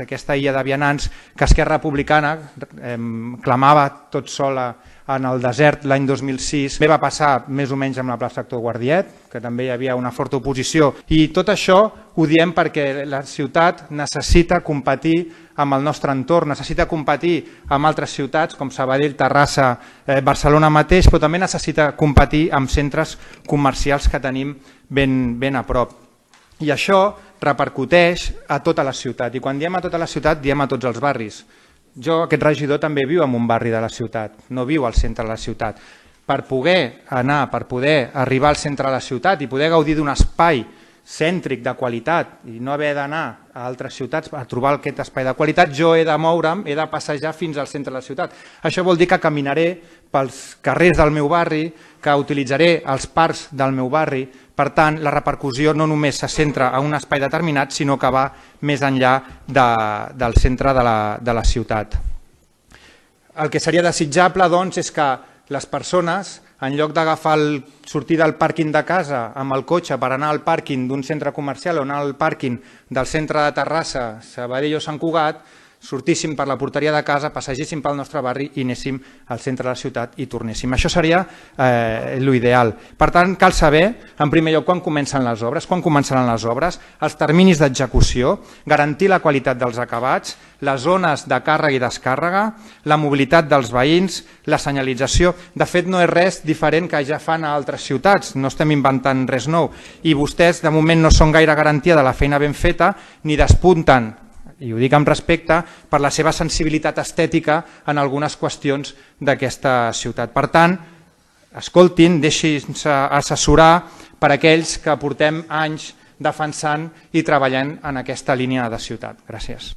aquesta illa de vianants que Esquerra Republicana clamava tot sola en el desert l'any 2006. Bé, va passar més o menys amb la plaça Actor Guardiet, que també hi havia una forta oposició, i tot això ho diem perquè la ciutat necessita competir amb el nostre entorn, necessita competir amb altres ciutats com Sabadell, Terrassa, Barcelona mateix, però també necessita competir amb centres comercials que tenim ben a prop. I això repercuteix a tota la ciutat, i quan diem a tota la ciutat diem a tots els barris. Jo, aquest regidor, també viu en un barri de la ciutat, no viu al centre de la ciutat. Per poder arribar al centre de la ciutat i poder gaudir d'un espai cèntric de qualitat i no haver d'anar a altres ciutats a trobar aquest espai de qualitat, jo he de moure'm, he de passejar fins al centre de la ciutat. Això vol dir que caminaré pels carrers del meu barri, que utilitzaré els parcs del meu barri. Per tant, la repercussió no només se centra en un espai determinat, sinó que va més enllà del centre de la ciutat. El que seria desitjable, doncs, és que les persones, en lloc sortir del pàrquing de casa amb el cotxe per anar al pàrquing d'un centre comercial o anar al pàrquing del centre de Terrassa, Sabadell o Sant Cugat, sortíssim per la porteria de casa, passegéssim pel nostre barri i anéssim al centre de la ciutat i tornéssim. Això seria l'ideal. Per tant, cal saber, en primer lloc, quan comencen les obres, quan començaran les obres, els terminis d'execució, garantir la qualitat dels acabats, les zones de càrrega i descàrrega, la mobilitat dels veïns, la senyalització. De fet, no és res diferent que ja fan a altres ciutats, no estem inventant res nou. I vostès, de moment, no són gaire garantia de la feina ben feta, ni despunten, i ho dic amb respecte, per la seva sensibilitat estètica en algunes qüestions d'aquesta ciutat. Per tant, escoltin, deixin-se assessorar per aquells que portem anys defensant i treballant en aquesta línia de ciutat. Gràcies.